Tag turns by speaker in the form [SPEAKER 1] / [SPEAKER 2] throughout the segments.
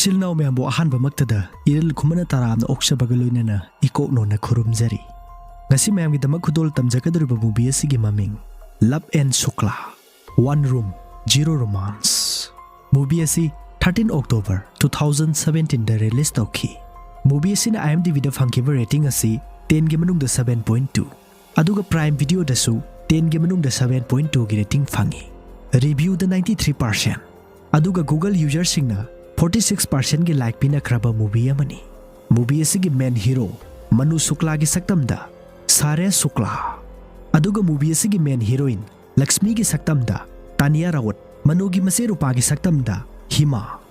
[SPEAKER 1] Isil na Mayambu ahanba magtada Eril Khuman Taramna okchabaga loinana ikoknona khurumjari. Ngasi mayamgi damak khudol tamjakadoriba movie asigi maming Love and Shukla, 1 Room, 0 Romance. Movie asi 13 October 2017 da release tawki. Movie asi na IMDb da fangkiba rating asi 10 gi manungda 7.2. Aduga Prime Video dasu 10 gi manungda 7.2 gi rating fangi. Review da 93%. Aduga Google user singna 46% gi like pina kraba movie amani. Movie asigi main hero Manu Shukla gi saktamda Sahaarsh Shukla. Aduga movie asigi main heroine Lakshmi gi saktamda Taneea Rawat. Manu gi mase Rupa gi saktamda Hima.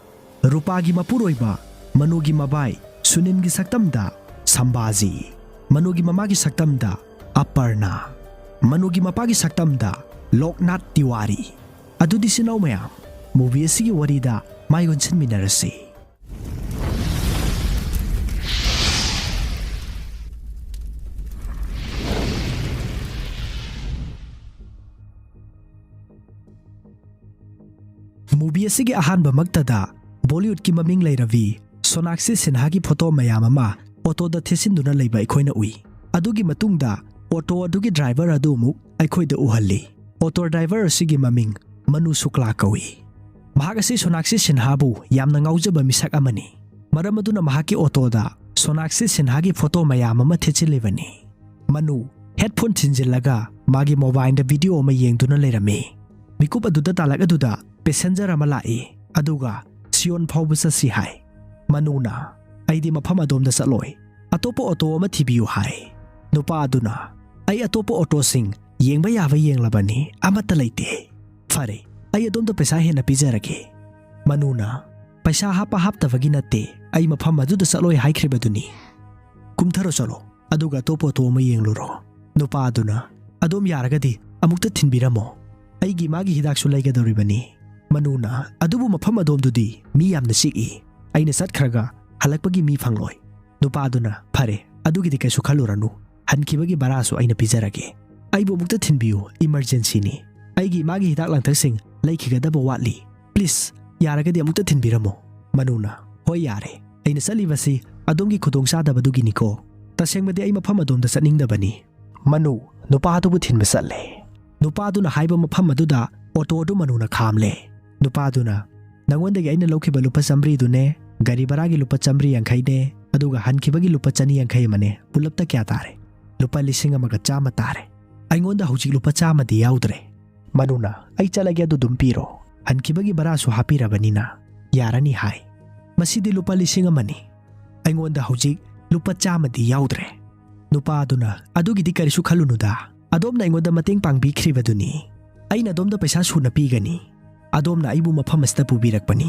[SPEAKER 1] Rupa gi mapuroiba Manu gi mabai Sunin gi saktamda Sambaji. Manu gi mama gi saktamda Aparna. Manu gi mapa gi saktamda Loknath Tiwari. Adudi sinaw mayam movie asigi warida mayon sinminarasi. Movie asigi ahanba magtada Bollywood ki maming lairavi Sonakshi Sinha gi photo mayam ama auto da thesinduna leiba aikoina ui. Adugi matungda auto adugi driver adu muk aikoida uhalli. Auto driver asigi maming Manu Shukla kawi. Mahakasi Sonakshi Sinha bu yamna ngaujaba misak amani. Maram aduna mahaki auto da Sonakshi Sinha gi photo mayam ama thechilibani. Manu headphone thinjillaga magi mobile da video ama yengduna leirami. Mikup aduda talak aduda passenger ama lai aduga Sion phawba sasi hai. Manuna aidi mafam adom da saloi atopo auto ama thibiu hai. Nupa aduna ai atopo auto sing yengba yaba yenglabani amata leite. Fare ai adom da paisa hena pijarake. Manuna paisa hapa haptabagi natte ai mafam aduda saloi haikribaduni. Kumtharo chalo aduga atopo auto ama yengluro. Nupa aduna adom yaragadi amukta thinbiramo aigi magi hidaksu laigadoribani. Manuna adubu mafam adom dudi mi yamna siki aina satkhraga halakpagi mi phangloi. Nupa aduna phare adugidi kaisu khaluranu hankibagi barasu aina pijarage. Aibu mukta thinbiu emergency ni aigi magi hidak langtaksing laikhigadaba watli please yaragadi amukta thinbiramo. Manuna hoi yare aina salibasi adongi khudongsadabadugini ko tasengmadi ai mafam adom da satningdabani. Manu nupa adubu thinba satle. Nupa aduna haiba mafam aduda auto adu manuna khamle. Nupa aduna nangondagi aina lokhiba lupa chamri dune gari baragi lupa chamri yankhai ne aduga hankibagi lupa chani yankhai mane pulapta kya tare lupa lising amaga chama tare. Aingonda hujik lupa chama di yaudre. Manuna ai chalage adu dumpiro hankibagi barasu hapirabanina yarani hai. Masidi lupa lising amani aingonda hujik lupa chama di yaudre. Nupa aduna adugi di karisu khalunuda adomna aingonda mateng pangbikhribaduni aina adomda paisa suna pigani. Adomna aibu mafam asta pubirakpani.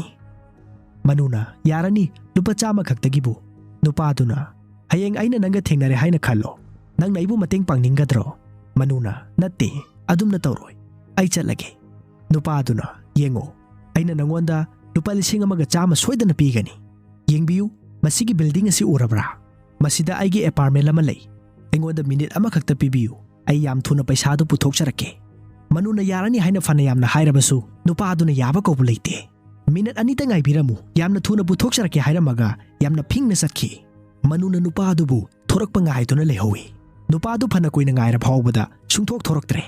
[SPEAKER 1] Manuna yarani lupa chama khaktagibu. Nupa aduna hayeng aina nanga thengnare haina khallo nangna aibu mateng pangningadro. Manuna natte adumna tawroi ai chatlage. Nupa aduna yengo aina nangonda lupa lising amaga chama soidana pigani. Yengbiu masigi building asi urabra masida aigi apartment lama lei aingonda minute ama khakta pibiu ai yam thuna paisa du puthokcharake. Manuna yarani haina fana yamna hairabasu nupa aduna yaba ko buleite. Minute anita ngai biramu yamna thuna puthokcharake hairamaga yamna phingna satki. Manuna nupa adubu thorakpa ngai tuna lehowi. Nupa adu phana koina ngaira phawbada sungthok thoraktre.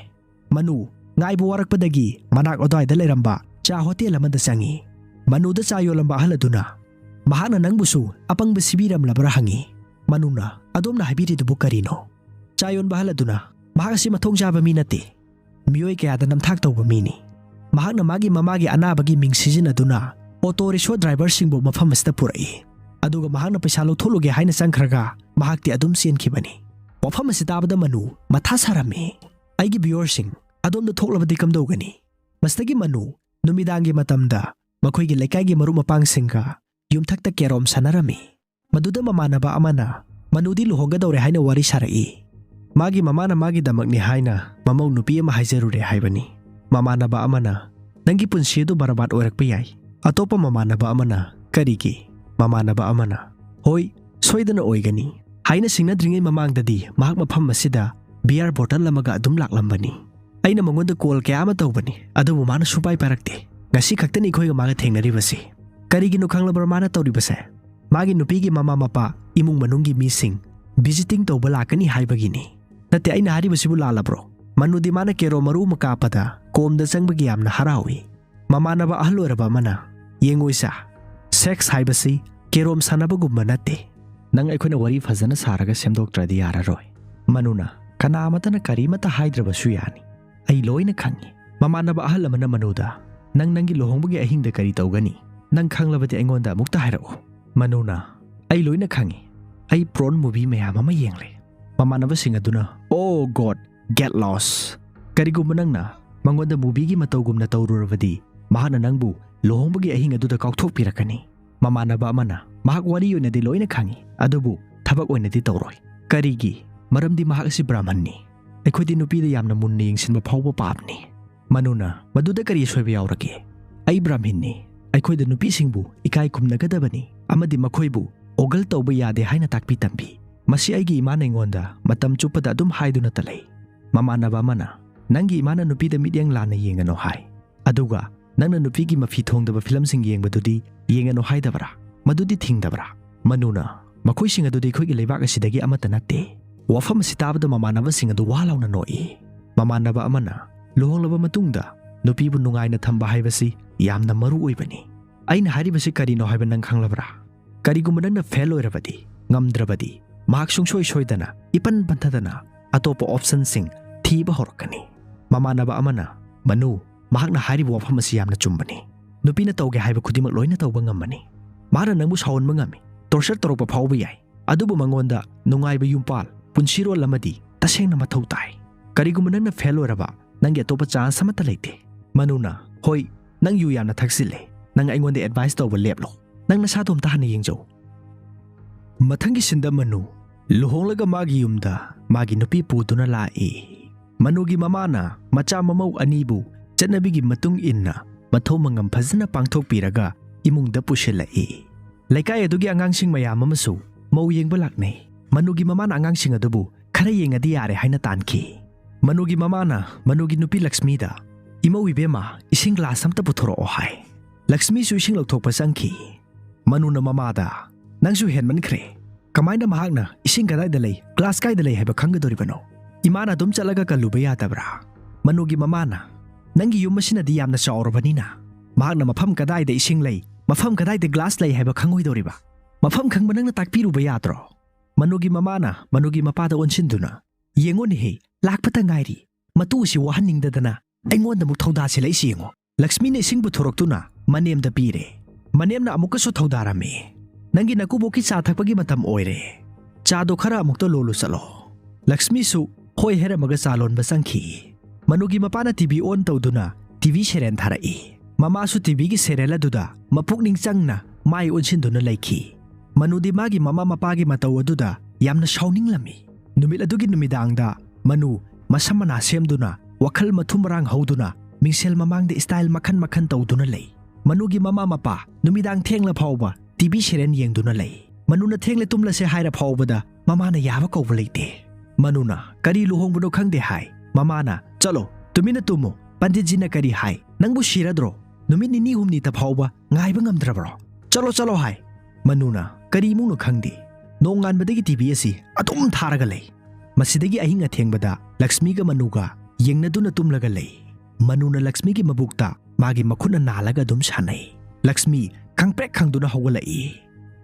[SPEAKER 1] Manu ngaibu warakpadagi manak odai da leramba cha hotel amada sangi. Manu da cha yolamba haladuna mahana nangbusu apangba sibiram labra hangi. Manuna adomna habiri dubu karino chayon bahaladuna mahakasi mathong jaba minate miyoi kaya da namthak tawba mini. Mahakna magi mamagi anabagi ming sizinaduna auto rickshaw driver singbo mafam asta purai. Aduga mahakna paisa lawthologe haina changkhraga mahakti adum sienkhibani. Wafam asi tabada Manu matha sarame. Aigi viewer sing adom da thoklabadi kamdogani. Mastagi Manu numidangi matamda makhoigi lekaigi maru mapang singka yumthakta kerom sanarami. Maduda mamanaba amana Manudi luhonggadawre haina wari sarai. Magi mamana magi damakni haina mamau nupi ama haijarure haibani. Mamanaba amana nangi punsidu barabat oirakpa yai. Atopa mamanaba amana karigi mamanaba amana hoi soidana oigani. Haina singnadringai mamangdadi mahak mafam masida beer bottle lamaga adum laklambani. Aina mangonda call kaya ama tawbani adubu mana supai parakte. Ngasi khaktani khoi maga thengnaribasi. Karigino khanglabra mana tawribase magi nupigi mama mapa imung manunggi mising visiting tawba lakani haibagini nate aina haribasibu lalabro manudi mana kero maru makapada komda changbagi yamna harawi mamanaba ahloraba mana yengoisa sex haibasi kerom sanabagumma nate nang aikhoina wari fazana saraga semdoktradi yararoi manuna kanamatana karimata haidrabasu yani ai loina khangi mamanaba ahlamana manuda nangi lohongbagi ahingda kari tawgani nang khanglabati aingonda mukta hairao manuna ai loina khangi ai prawn movie mayam ama yengle mamanaba singaduna oh god get lost karigumba nangna mangonda movie gi matawgumna tawrurabadi mahana nangbu lohongbagi ahinga duda kaukthok pirakani mamanaba amana mahak wari yoinadi loina khangi adubu thabak oinadi tawroi karigi maramdi mahak asi brahmanni aikhodi nupida yamna munni yingsinba phawba papni manuna maduda kari soiba yaurake ai brahminni aikhoi da nupi singbu ikai khumnagadabani amadi makhoibu ogal tawba yade haina takpi tambi masi aigi imana ingonda matam chupada adum haiduna talai mamanaba mana nangi imana nupi da midyang lana yengano hai aduga nangna nupi gi mafi thongdaba film sing yengbadudi yengano haidabra madudi thingdabra manuna makhoi sing adudi khoi gi leibak asidagi amata natte wafam sitabada mamanaba sing adu walauna noi mamanaba amana lohonglaba matungda nupi bu nungaina thamba haibasi yamna maru oibani aina haribasi karino haiba nang khanglabra karigumba nangna fail oirabadi ngamdrabadi mahak sungsoi soidana ipan banthadana atopa option sing thiba horakani mamanaba amana manu mahakna haribu wafam asi yamna chumbani nupina tawge haiba khudimak loina tawba ngamani mara nangbu sawnba ngami torture toropa phawba yai adubu mangonda nungaiba yumpal punsiro lamadi tasengna mathau tai karigumba nangna fail oiraba nangi atopa chance amata leite manuna hoi nang yu yamna thaksile nang aingonda advice tawba leplo nang nasa thom ta hana yengjau mathangi sinda manu luhonglaga magi yumda magi nupi puduna lai manugi mamana macha mamau anibu chatnabigi matung inna mathau mangam phajana pangthok piraga imungda pushilai laikai adugi angangsing mayam amasu mau yengba laknei manugi mamana angangsing adubu khara yengadi yare haina tanki manugi mamana manugi nupi Lakshmida imau ibema ising glass amta puthoro ohai Lakshmi su ising lokthokpa sangki manuna mamada nangsu henman khre kamaina mahakna ising kadai dalai glass kai dalai haiba khangadoribano imana dum chalaga kaluba yadabra manugi mamana nangi yumasina di yamna chaurabanina mahakna mafam kadai da ising lei mafam kadai da glass lei haiba khangoidoriba mafam khangba nangna takpiruba yadro manugi mamana manugi mapada onsinduna yengoni he lakpata ngairi matu si wahaningdadana aingonda muk thauda se lai singo Lakshmi ne singbu thoroktuna manemda pire manemna amuka so thaudarame nangi nakuboki cha thakpagi matam oire cha do khara amukta lolu chalo Lakshmi su hoi hera maga chalon ba sangki manugi mapana TV on tawduna TV serial tharai mama su TV gi serial aduda mapukning changna mai onsinduna laiki manudi magi mama mapagi mataw aduda yamna shauning lami numit adugi numidangda manu masamana semduna wakhal mathumarang hauduna mingsel mamangda style makhan makhan tawduna lei manugi mama mapa numidang thengla phawba TV serial yengduna lei manuna thengle tumla se haira phawbada mamana yaba kawba leite manuna kari luhongbuno khangde hai mamana chalo tumina tumo panditjina kari hai nangbu shiradro numit nini humni ta phawba ngaiba ngamdrabro chalo chalo hai manuna kari mungno khangde nongan badagi TV asi atum tharaga lei masidagi ahinga thengbada Lakshmi ga manuga yengnaduna tumlaga lei manuna Lakshmi gi mabukta magi makhuna nalaga dum sanai Lakshmi khangprek khangduna hawalai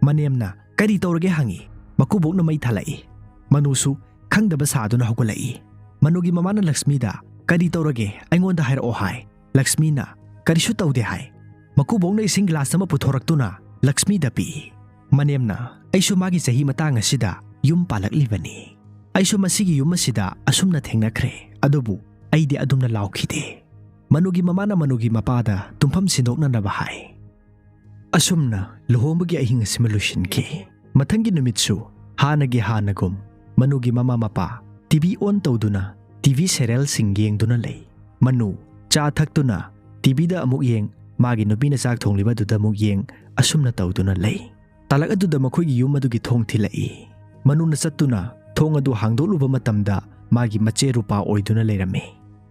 [SPEAKER 1] manemna kari tawrage hangi makubokna mai thalai manusu khangdaba saduna hawalai manugi mamana Lakshmi da kari tawrage aingonda hair o hai Lakshmi na karisu tawde hai makubokna ising glass ama puthoraktuna Lakshmi da pi manemna aisu magi sahi matang asida yum palaklibani aisu masigi yum asida asumna thengnakhre adubu aidi adumna laukhide manugi mamana manugi mapada tumpham sindokna na bahai asumna luhombagi ahinga simulation ki mathangi numitsu hanagi hanagum manugi mama mapa TV on tawduna TV serial sing yengduna lei manu cha thaktuna TV da amuk yeng magi nubina chak thongliba duda amuk yeng asumna tawduna lei talak aduda makhoigi yum adugi thong thilai manuna sattuna thong adu hangdoluba matamda magi mache rupa oiduna leirame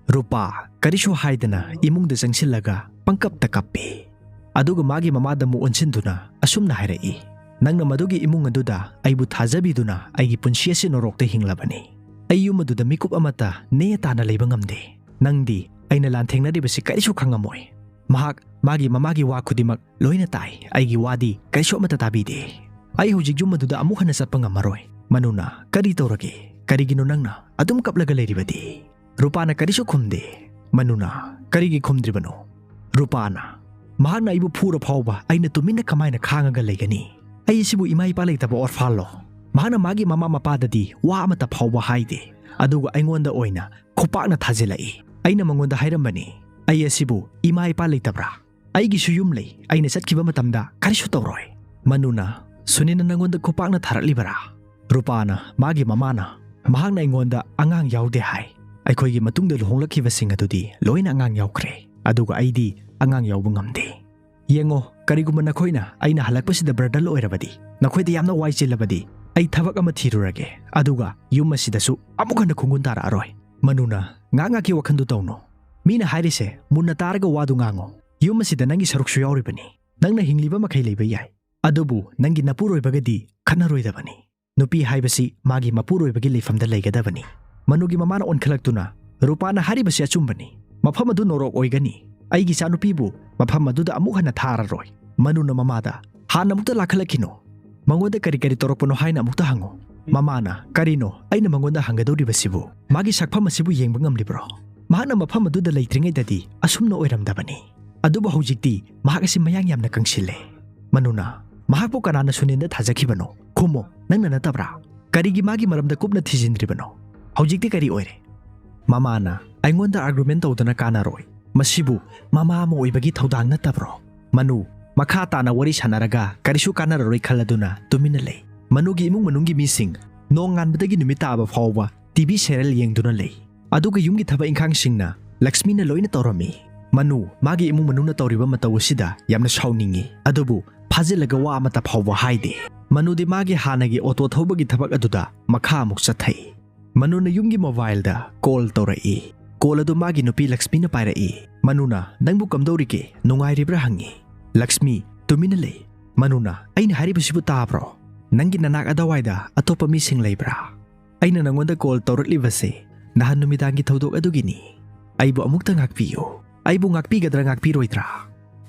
[SPEAKER 1] rupa karisu haidana imungda changsilaga pangkap takappe Aduga magi mamada mu onchinduna asumna hairei. Nangna madugi imung aduda aibu thajabiduna aigi punshi asi norokta hinglabani. Ayu maduda mikup amata ne tana leiba ngamde. Nangdi aina lanthengnaribasi karisu khangamoi. Mahak magi mamagi wa khudimak loina tai aigi wadi karisu amata tabide. Ai hojik jum maduda amuk hana satpa ngamaroi. Manuna kari taurage karigino nangna adum kaplaga leiribadi. Rupana karisu khumde. Manuna karigi khumdribano. Rupana mahakna aibu phura phawba aina tumina kamaina khangaga leigani. Ai sibu ima ipa leitaba orphalo. Mahakna magi mama mapadadi wa amata phawba haide. Aduga aingonda oina khopakna thajilai. Aina mangonda hairambani. Ai asibu ima ipa leitabra. Aigi suyum lei aina satkiba matamda karisu tawroi. Manuna sunina nangonda khopakna tharaklibara. Rupana magi mamana mahakna aingonda angang yaude hai. Aikhoigi matungda luhonglakibasing adudi loina angang yaukre. Aduga aidi angang yaubu ngamde. Yengo kariguma nakhoina aina halakpasida bradal oirabadi. Nakhoida yamna wai chilabadi. Ai thabak ama thirurage. Aduga yum asidasu amukana khungun tara aroi. Manuna nganga ki wakhandu tawno. Mina hairise munna taraga wadu ngango. Yum asida nangi saruksu yauribani. Nangna hingliba makhai leiba yai. Adubu nangi napuroibagadi khanaroidabani. Nupi haibasi magi mapuroibagi leifamda leigadabani. Manugi mamana onkhalактuna Rupana haribasi achumbani. Mafam adu norok oigani. Aigi sanupibu mafam aduda amuk hana thararoi. Manuna mamada hana mukta lakhalakino. Mangoda kari kari toropano haina mukta hango. Mamana karino aina mangoda hangadoribasibu. Magi sakpham asibu yengba ngamlibro. Mahakna mafam aduda leitringaidadi asumna oiramdabani. Aduba hojikti mahak asi mayang yamna kangsile. Manuna mahakpo kanana suninda thajakhibano. Khumo nangna natabra. Karigi magi maramda kupna thijindribano. Hojikti kari oire. Mamana aingonda argument tawdana kanaroi. Masibu mama mo oibagi thaudang natabro. Manu makha tana wari sanaraga karisu kanaroi khaladuna tumina lei. Manugi imung manungi mising nong nganbadagi numita aba phawba TV serial yengduna lei. Aduga yumgi thaba ingkhang singna Lakshmi na loina tawrami. Manu magi imung manungna tawriba mataw asida yamna shauningi. Adubu phajilaga wa amata phawba haide. Manudi magi hanagi auto thawbagi thabak aduda makha amuk chathai. Manuna yumgi mobile da call tawrai. Call adu magi nupi Lakshmi na pairai. Manuna nangbu kamdorike nungairibra hangi. Lakshmi tumina lei. Manuna aina haribasibu tabro. Nangi nanak adawaida atopa mising leibra. Aina nangonda call tawratlibase nahan numidangi thawdok adugini. Aibu amukta ngakpiyo. Aibu ngakpigadra ngakpiroidra.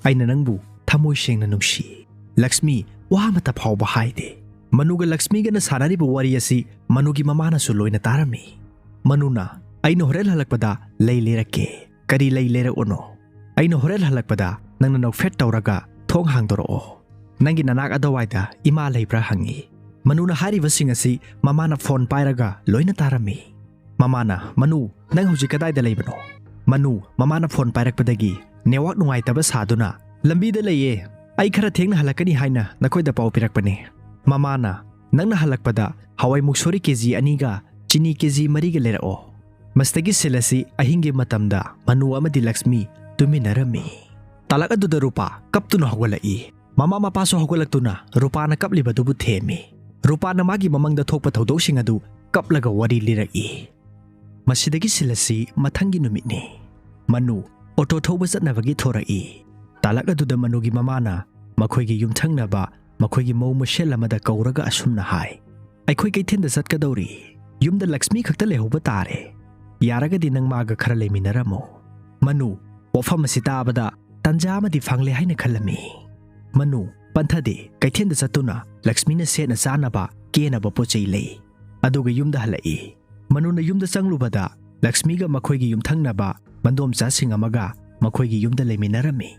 [SPEAKER 1] Aina nangbu thamoy sengna nungsi. Lakshmi wa mata phawba haide. Manuga Lakshmi ga na sanariba wari asi manugi mamana su loina tarami. Manuna aina horel halakpada lei lerake. Kari lei lera ono. Aina horel halakpada nang nanaw fet tawraga thong hangdoro. Nangi nanak adawaida ima leibra hangi. Manuna haribasing asi mamana phone pairaga loina tarami. Mamana manu nang hujik kadayda leibano. Manu mamana phone pairakpadagi newak nungaitaba saduna lambida leiye. Ai khara thengna halakani haina nakhoida pau pirakpani. Mamana nangna halakpada hawai muksori keji aniga chini keji mariga lerao. Mastagi silasi ahingi matamda manu amadi Lakshmi tuminarami. Talak aduda Rupa kaptuna hawalai. Mama mapaso hawalaktuna Rupana kaplibadubu themi. Rupana magi mamangda thokpa thaudosing adu kaplaga wari lirai. Masidagi silasi mathangi numitni. Manu auto thauba chatnabagi thorai. Talak aduda manugi mamana makhoigi yumthangnaba makhoigi mau mushel amada kauraga asumna hai. Aikhoi kaithinda chatkadori. Yumda Lakshmi khakta lehoba tare. Yaragadi nang maga khara leiminaramo. Manu wafam asita abada tanja amadi fangle haina khalami. Manu panthade kaithinda chatuna Lakshmi na sena chanaba kenaba pochei lei. Aduga yumda halai. Manu na yumda changlubada Lakshmi ga makhoigi yumthangnaba mandom cha singamaga makhoigi yumda leiminarami.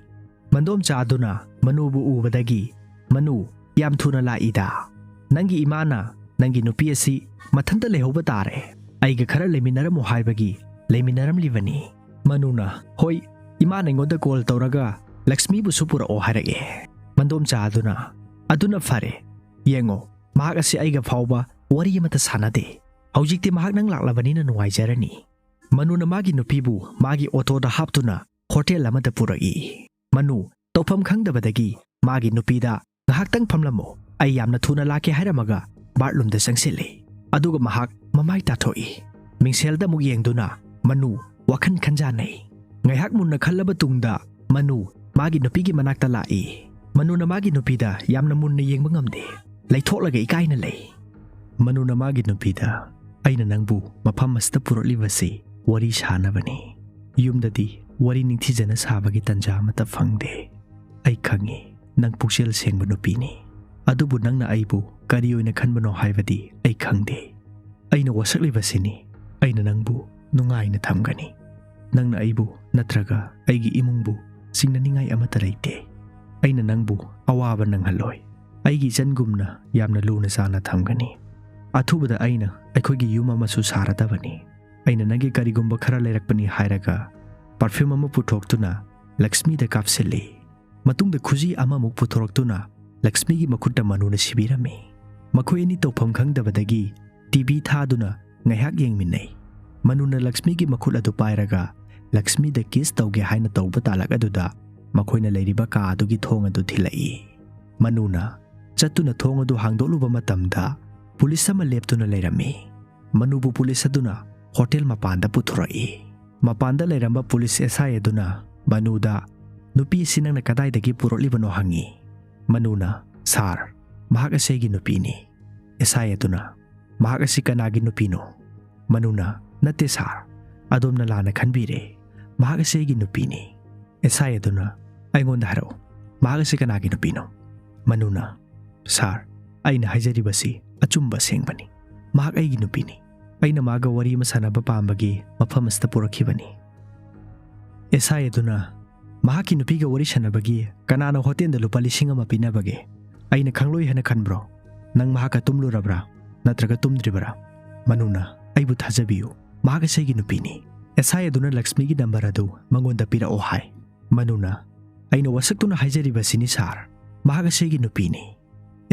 [SPEAKER 1] Mandom cha aduna manubu ubadagi manu yam thuna laida. Nangi imana nangi nupi asi mathanta lehoba tare. Aiga khara leiminaramo haibagi leiminaram livani. Manuna hoi imana ingoda call tawraga Lakshmi bu supura o harage. Mandom cha aduna fare. Yengo mahak asi aiga phawba wari amata sanade. Haujikti mahak nang laklabani na nuwaijarani. Manuna magi nupibu magi auto da haptuna hotel amada purai. Manu tawpham khangdabadagi magi nupida ngahaktang phamlamo ai yamna thuna lake hairamaga barlumda sangsile. Aduga mahak mamai tathoi. Mingselda mug yengduna Manu wakhan khanjanai. Ngaihak munna khallaba tungda Manu Magi nupigi manakta lai. Manuna magi nupida yamna munna yengba ngamde. Laitholaga ikaina lay. Manuna magi nupida aina nangbu mafam asita purolibasi wari sanabani. Yumdadi wari ningthijana sabagi tanja amata fangde. Ai khangi nang puksel sengba nupini. Adubu nangna aibu kari oina khanbano haibadi ai khangde. Aina wasaklibasini aina nangbu nungaina thamgani. Nangna aibu natraga aigi imungbu singnaningai amata leite. Aina nangbu awaba nanghaloi. Aigi jangumna yamna luna sana thamgani. Athubada aina aikhoigi yum amasu saradabani. Aina nangi karigumba khara leirakpani hairaga perfume ama puthoktuna Lakshmi da kapsili. Matungda khuji ama muk puthoktuna Lakshmi gi makhutta manuna sibirami. Makhoi ani tawpham khangdabadagi TV thaduna ngaihak yengminnai. Manuna Lakshmi gi makhut adu pairaga Lakshmi da kiss tawge haina tawba talak aduda makhoina leiriba ka adugi thong adu thilai. Manuna chatuna thong adu hangdoluba matamda pulis ama leptuna leirami. Manubu pulis aduna hotel mapanda puthurai. Mapanda leiramba pulis SI aduna Manuda nupi sinang nakadaidagi purolibano hangi. Manuna sar mahak asegi nupini. SI aduna mahak asi kanagi nupino. Manuna nate sar adom na lana khanbire mahak asegi nupini. SI aduna aingonda haro mahak asi kanagi nupino. Manuna sar aina hajaribasi achumba sengbani. Mahak aigi nupini. Aina maga wari masanaba pambagi mafam asta purakhibani. SI aduna mahaki nupiga wari sanabagi kanana hotel da lupa lising ama pinabagi. Aina khangloi hana khanbro. Nang mahaka tumlurabra natraga tumdribara. Manuna aibu thajabiyu mahaka segi nupini. SI aduna Lakshmi gi number adu mangonda pira ohai. Manuna aina wasaktuna haijaribasini sar mahaka segi nupini.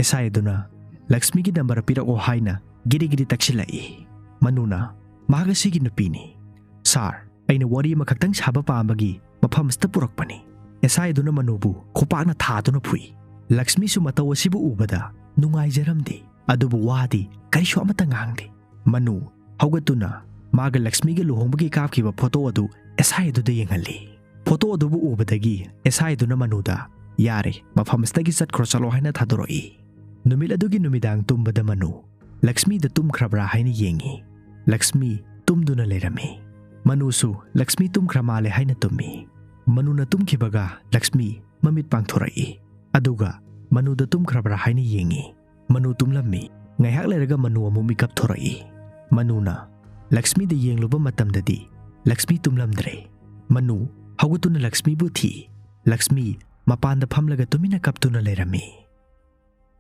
[SPEAKER 1] SI aduna Lakshmi gi number pira ohai na giri taksilai. Manuna mahaka segi nupini. Sar aina wari makaktang saba paambagi mafam asta purakpani. SI aduna manubu khupakna thaduna phui. Lakshmi su mataw asibu ubada nungaijaramde adubu wadi karisu amata ngangde. Manu haugatuna maga Lakshmi gi luhongbagi kapkiba photo adu SI aduda yenghali. Photo adubu ubadagi SI aduna manuda yare mafam astagi satkhro chalo haina thadoroi. Numil adugi numidang tumbada manu Lakshmi da tumkhrabra haina yengi. Lakshmi tumduna leirami. Manusu Lakshmi tumkramale haina tummi. Manuna tumkibaga Lakshmi mamit pangthorai. Aduga manuda tumkhrabra haina yengi. Manu tumlammi ngaihak leiraga manu amu mikap thorai. Manuna Lakshmi da yengluba matamdadi Lakshmi tumlamdre. Manu hawgutuna Lakshmi buthi. Lakshmi mapanda phamlaga tumina kaptuna leirami.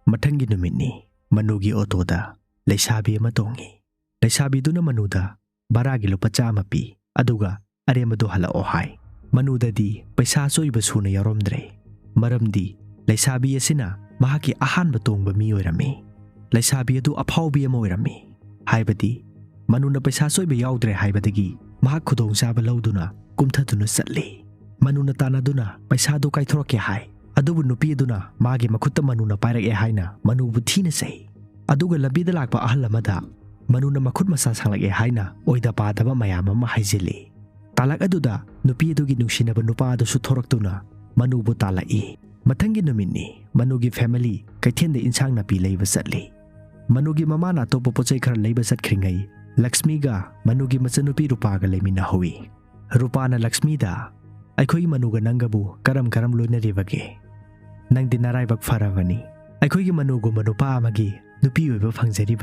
[SPEAKER 1] Mathangi numitni manugi otoda leisabi ama tongi. Leisabi duna manuda baragi lupa chama pi aduga aremadu halao hai. Manudadi paisa soiba suna yaromdre. Maramdi leisabi asina mahaki ahanba tongba mi oirami. Leisabi adu aphaubi ama oirami. Haibadi manuna paisa soiba yaudre haibadagi mahak khudong chaba lauduna kumthaduna satli. Manuna tanaduna paisa du kaithoroke hai. Adubu nupi aduna magi makhutta manuna pairake haina manubu thina sei. Aduga labida lakpa ahal amada manuna makhut masa sanglake haina oida padaba mayam ama haijili. Talak aduda nupi adugi nungsinaba nupa adu suthoraktuna manubu talai. Mathangi numitni manugi family kaithenda insang napi leiba satli. Manugi mamana topa pochai khara leiba satkringai Lakshmi ga manugi machanupi Rupaga leimina howi. Rupana Lakshmi da aikhoi manuga nangabu karam loinaribage. Nangdi naraibak faravani. Aikhoigi manugu manupa amagi nupi oiba phangjari.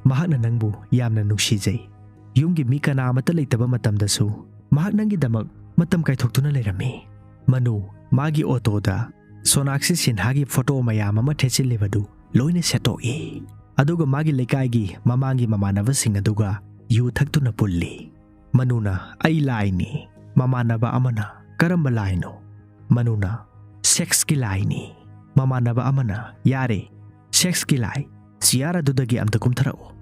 [SPEAKER 1] Mahakna nangbu yamna nungsijai. Yumgi mi kana amata leitaba matamdasu mahak nangi damak matam kaithoktuna leirami. Manu magi otoda Sonakshi Sinhagi photo mayam ama thechilibadu loina setoi. Aduga magi lekaigi mamangi mamanabasing aduga yu thaktuna pulli. Manuna ai laini mamanaba amana karamba laino. Manuna sex ki laini mamanaba amana yare sex ki lai siara dudagi amta kumtharao.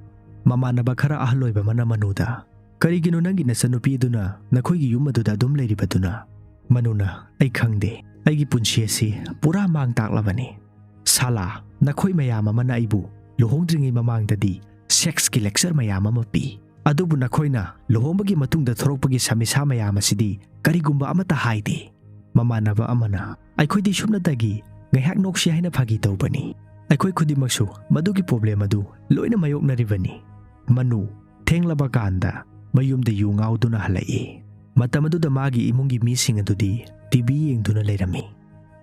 [SPEAKER 1] Mamanaba khara ahloiba mana manuda karigino nangi nasanupi duna nakhoigi yum aduda dum leiribaduna. Manuna ai khangde aigi punchi asi pura mang taklabani. Sala nakhoi mayam amana aibu luhongdringi mamangdadi sex ki lecture mayam ama pi. Adubu nakhoina luhongbagi matungda thorokpagi samisa mayam asidi karigumba amata haide. Mamanaba amana aikhoi sumnatagi ngaihak nokshi haina phagi tawbani. Aikhoi khudimaksu madugi problem adu loina mayoknaribani. Manu thenglaba kanda mayumda yu ngauduna halai. Matam aduda magi imungi mising adudi TV yengduna leirami.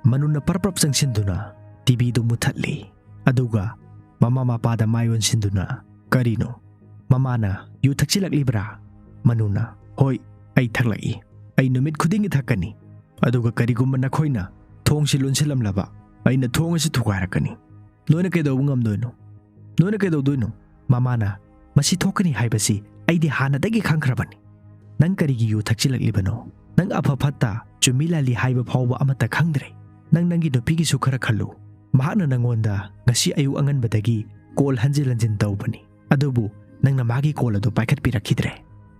[SPEAKER 1] Manuna parprap sangsinduna TV du muthatli. Aduga mama mapada mayon sinduna karino. Mamana yu thaksilak-libra. Manuna hoi ay thaklai. Ay numit khudingi thakani. Aduga karigumba nakhoina thong silun silamlaba aina thong asi thugarakani. Noina kaidaw ngamdoino. Noina kaidaw doino. Mamana masi thokani haibasi aidi hanadagi khangkrabani. Nang karigi yu thaksilak-libano. Nang apaphatta chumilali haiba phawba amata khangdre. Nang nangi nupigi su khara khallu. Mahakna nangonda ngasi ayu anganbadagi call hanjil-hanjin tawbani. Adubu nang namagi call adu paikhatpirakhidre.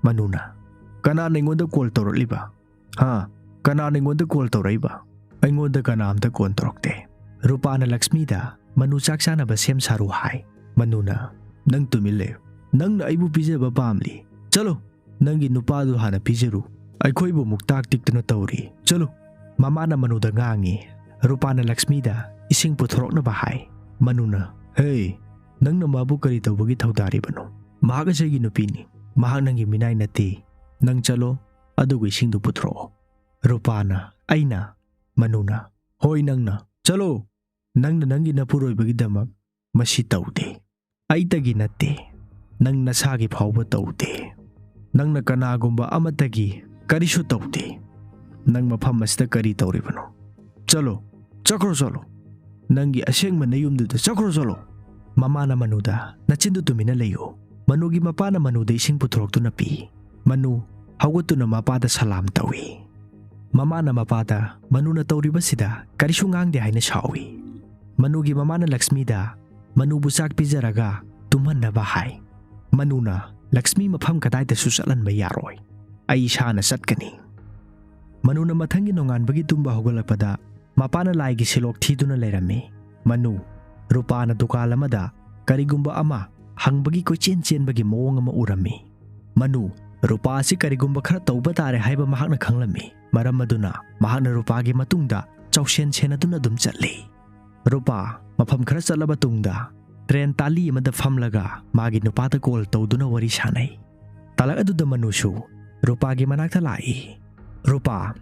[SPEAKER 1] Manuna kana ningonda call tawraliba? Ha, kana ningonda call tawraiba? Aingonda kana amta call tawrakte. Rupana Lakshmida Manu saksana ba sem saru hai. Manuna nang tumile. Nang na aibu pijaba pamli. Chalo nangi nupadu hana pijaru. Aikhoibu muktak tiktuna tawri. Chalo. Mamana Manuda ngangi. Rupana Lakshmida ising puthorok na bahai. Manuna hey nang na mabu kari tawbagi thawdari bano. Mahak asaygi nupini. Mahak nangi minay nati. Nang chalo adugo ising du puthro. Rupana aina. Manuna hoy nang na. Chalo nang na nangi napuroy bagi damak masi tawde. Ay tagi nati. Nang nasagi phawba tawde. Nang na kanagumba amatagi karisu tawde. Nang mafam masda kari tawri bano. Chalo chakro chalo. Nangi asyeng manayumduda chakro chalo. Mamana Manuda nachindu tumina layo. Manugi mapana Manuda ising puthorok tu napi. Manu hawatu na mapada salam tawi. Mamana mapada Manu na tawriba sida karisu ngangde haina shawi. Manugi mamana Lakshmida Manu busak pizaraga tumhan na bahay. Manuna Lakshmi mafam kadayta susatlan ba yaroy. Ay siya na satkani. Manuna mathangi nongan bagi tumba hugalakpada mapana laigi silok thito na lairami. Manu Rupana dukalamada karigumba ama hangbagi ko chen bagi moong ama urami. Manu Rupa si karigumba khara tawba tare haiba mahak na khanglami. Maram maduna mahak na Rupagi matungda chawshen aduna dum chatli. Rupa mafam khara chatlaba tungda tren tali amada famlaga magi nupata call tawduna wari sanai. Talag aduda Manusu Rupagi manakta lai. Rupa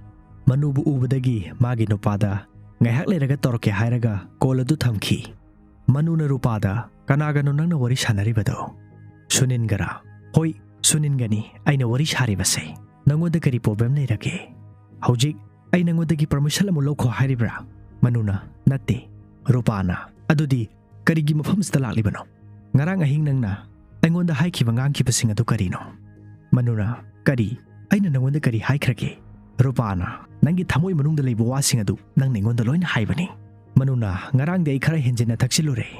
[SPEAKER 1] Manubu ubadagi magi nupada ngaihak leiraga torke hairaga call adu thamki. Manuna Rupada kanaga no nang na wari sanaribado. Sunin gara. Hoy sunin gani ay na wari saribase. Nangoda kari problem leirage. Haujik ay nangodagi permission mo loko hairibra. Manuna nati. Rupana adudi karigi mafam sa talakliba no. Ngarang ahing nang na ay ngonda hai ki bangang ki pasing adu karino. Manuna kari ay na nangonda kari hai krake. Rupana nangi thamoy manungda lay buwasing adu nang ningonda loy na hai bani. Manuna ngarang de ay kara henjin na taksilure.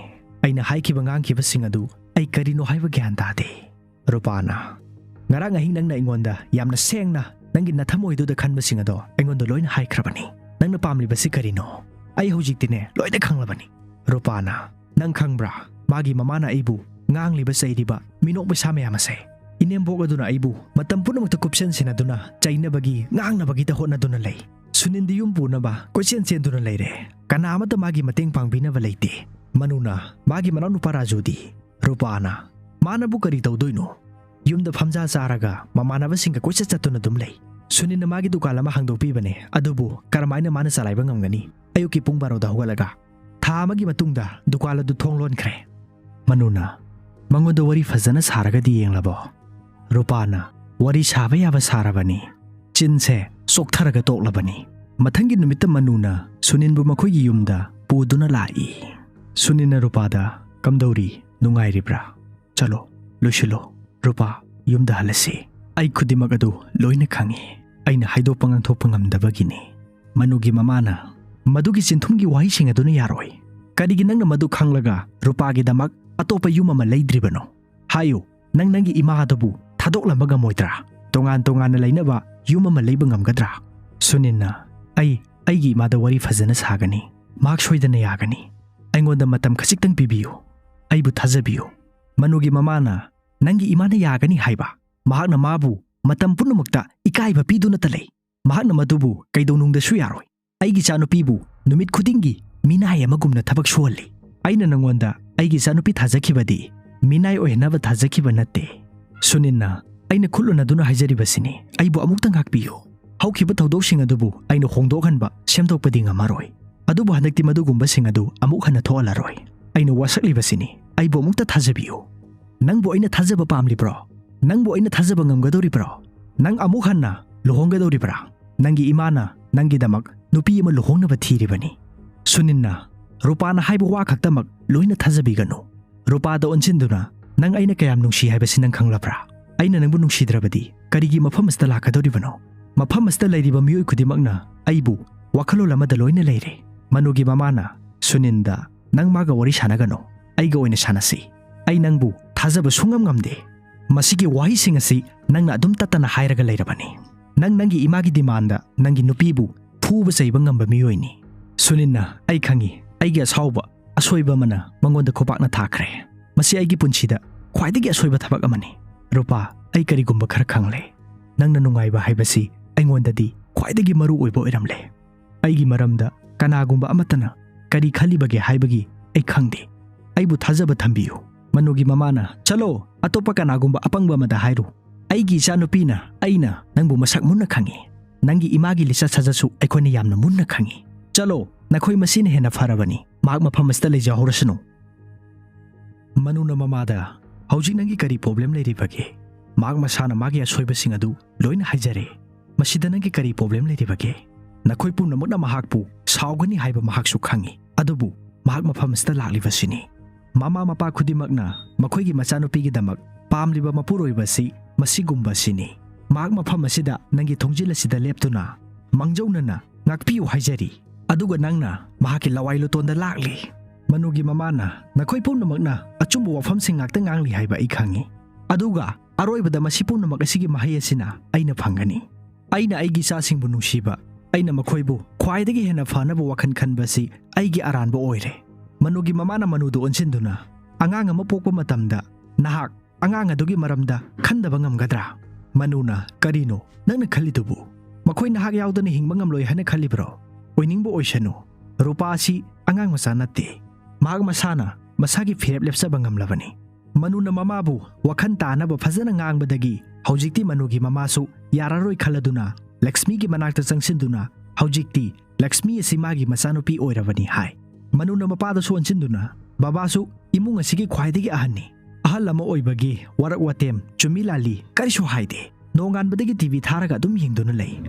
[SPEAKER 1] Ay na hai ki bangang ki pasing adu ay karino hai bagyan dati. Rupana ngarang ahing nang na ingonda yam na seng na nangi na thamoy do da khan basing adu ay ngonda loy na hai krabani. Nang na pamli basi karino. Ay hujik tine loy na khanglabani. Rupana nang khangbra magi mamana aibu ngang liba sa iriba minok ba sa mayamase. Inembok aduna aibu matampu na magtakupsyan sinaduna chayna bagi ngang na bagi taho na duna lay. Sunindi yung puna ba kusyan duna lay re. Kanamata magi mating pangbina balayte. Manuna magi mananu parajudi. Rupana manabu kari taw doyno. Yung da phamja saraga mamana ba singka kusya chatuna dumlay. Sunin na magi dukalama hangdopi bane adubu karamay na mana salay bang ngani. Ayuki pung baro da hugalaga. Thamagi matungda dukala du thonglon kre. Manuna mangoda wari fazana saraga di yeng labo. Rupana wari sabe yaba sarabani. Chinse soktaraga toklabani. Mathangi numita Manuna sunin bu makoy yumda puduna lai. Sunin na Rupada kamdauri nungay ribra. Chalo lushilo Rupa yumda halasi. Ay kudimak adu loy na khangi. Ay na haido pangang pangamdabagini. Manugi mamana madugi sinthumgi wahising adu na yaroy. Kadigi nang na madu khanglaga Rupagi damak atopa yuma malaydribano. Hayo nang nangi imahadabu thadoklambaga moitra. Tongan na laynaba yuma malayba ngamgadra. Sunin na aygi imada wari fazana sagani. Mak soydana yagani. Aingonda matam khasiktang pibiyo. Aybu thazabiyo. Manugi mamana nangi imana yagani haiba. Mahak na mabu matam punamakta ikaiba piduna talay. mahakna madubu kaidonungdasu yaroi. Aigi chanupibu numit khudingi minai amagumna thabak suhalli. Aina nangonda aigi chanupi thajakibadi minai ohenaba thajakiba natte. Suninna aina khulunaduna haijaribasini aibu amuktang hakpiyu. Haukiba thawdoksing adubu aina hongdokhanba semdokpadi ngamaroi. Adubu handakti madugumba sing adu amuk hana thoalaroi. Aina wasaklibasini aibu amukta thajabiyu. Nangbu aina thajaba pamlibro. Nangbu aina thajaba ngamgadoribro. Nang amuk hana luhonggadoribra. Nangi imana nangi damak nupi ama luhongnaba thiribani. Suninna rupana haibu wa khaktamak loina thajabiganu. Rupada onsinduna nang aina kayam nungsi haibasi nang khanglabra. Aina nangbu nungsidrabadi karigi mafam asta lakadoribano. Mafam asta lairiba miyoi khudimakna aibu wakhalo amada loina leire. Manugi mamana Suninda nang maga wari sanagano. Aiga oina sanasi. Ai nangbu thajaba sungam ngamde. Masigi wahi sing asi nangna adum tatana hairaga leirabani. Nang nangi imagi demanda nangi nupibu fuba saiba ngamba miyoini. Suninna ai khangi aigi asauba asoiba mana mangonda khopakna thakre. Masi aigi punsida khwaidagi asoiba thabak amani. Rupa ai karigumba khara khangle. Nangna nungaiba haibasi aingondadi khwaidagi maru oiba oiramle. Aigi maramda kanagumba amatana kari khalibage haibagi ai khangde. Aibu thajaba thambiyu. Manugi mamana chalo atopa kanagumba apangba mada hairu. Aigi chanupina aina nangbu masak munna khangi. Nangi imagi lisa sajasu aikhoina yamna munna khangi. Chalo nakhoi masina hena farabani. Mak mafam asta leijahorasanu. Manuna mamada hauji nangi kari problem leiribage. Mak masana magi asoibasing adu loina haijare. Masida nangi kari problem leiribage. Nakhoi pumnamakna mahakpu saugani haiba mahaksu khangi. Adubu mahak mafam asta laklibasini. Mama mapa khudimakna makhoigi machanupigi damak pamliba mapuroibasi masigumba sini. Mahak mafam asida nangi thongjil leptuna mangjaunana ngakpiu haijari. Aduga nangna mahaki lawai lutonda lakli. Manugi mamana nakhoi pumnamakna achumbu wafamsing ngakta ngangli haiba ai khangi. Aduga aroibada masi pumnamak asigi mahai asina aina phangani. Aina aigi sasingbu nungsiba aina makhoibu khwaidagi hena fanaba wakhan khanbasi aigi aranba oire. Manugi mamana manudu onsinduna angang ama pokpa matamda nahak angang adugi maramda khandaba ngamgadra. Manuna karino nangna khalidubu makhoi nahak yaudana hingba ngamloi hana khalibro. Oiningbo oisanu rupa asi angang masa natte. Mahak masana masagi firep lepsaba ngamlabani. Manuna mamabu wakhan tanaba fazana ngangbadagi haujikti manugi mamasu yararoi khaladuna Lakshmi gi manakta changsinduna haujikti Lakshmi asi magi masanupi oirabani hai. Manuna mapada su onsinduna babasu imung asigi khwaidagi ahanni. Ahal lama oibagi warak watem chumilali karisu haide. Nonganbadagi TV tharaga adum yengduna lei.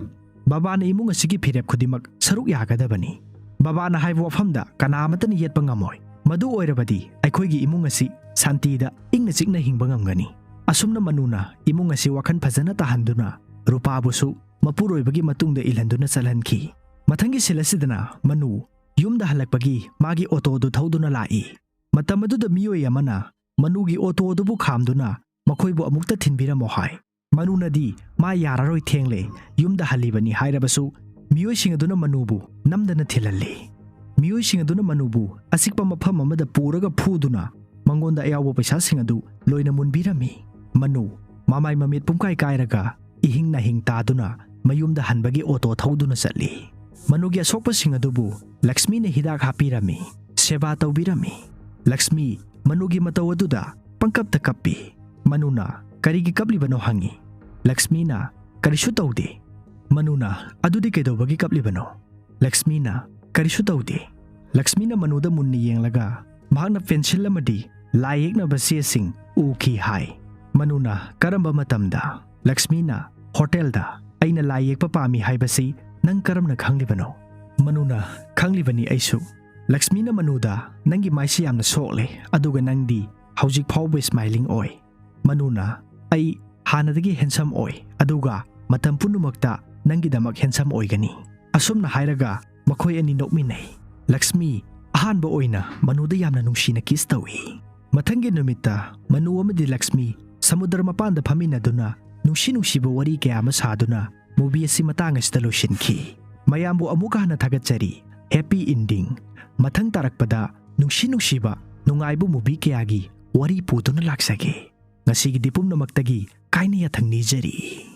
[SPEAKER 1] Babana imung asigi firep khudimak saruk yagadabani. Babana haiba wafamda kanamatani yetpa ngamoi. Madu oirabadi aikhoigi imung asi santida ingna chikna hingba ngamgani. Asumna manuna imung asi wakhan phajana tahanduna rupabusu mapuroibagi matungda ilhanduna chalhankhi. Mathangi silasidana manu yumda halakpagi magi auto du thauduna lai. Matamadu miyoi amana manugi auto dubu khamduna makhoibu amukta thinbiramo hai. Manunadi ma yararoi thengle yumda halibani hairabasu miyoi singaduna manubu namdana thilalle. Miyoi singaduna manubu asikpa mafam amada puraga phuduna mangonda ayawo paisa singadu loina munbirami. Manu mamai mamit pumkai kairaga ihing na hing taduna mayumda hanbagi auto thauduna chatli. Manugi asokpa singadubu Lakshmi ne hidak hapirami seba tawbirami. Lakshmi manugi mataw aduda pangkapta kappi. Manuna karigi kaplibano hangi. Lakshmi na karisu tawde. Manuna adudi kaidawbagi kaplibano. Lakshmi na karisu tawde. Lakshmi na manuda munni yenglaga mahakna pencil amadi layekna basiyasing uki hai. Manuna karamba matamda Lakshmi na hotelda aina layekpa pami haibasi nang karamna khanglibano. Manuna khanglibani aisu. Lakshmi na manuda nangi maisi yamna sokle aduga nangdi haujik phawba smiling oi. Manuna ai hanadagi handsome oi aduga matam punumakta nangi damak handsome oi gani. Asumna hairaga makhoi ani nokminai. Lakshmi ahanba oina manuda yamna nungsina kiss tawi. Mathangi numita manu amadi Lakshmi samudra mapanda phaminaduna nungsiba wari kaya ama saduna movie asi matang asida loishinkhi. Mayambu amuka hana thagatchari. Happy ending. Mathang tarakpada nungsiba nungaibu movie kayagi wari putuna laksage. Ngasigi dipumnamakhtagi kaina yathang nijari.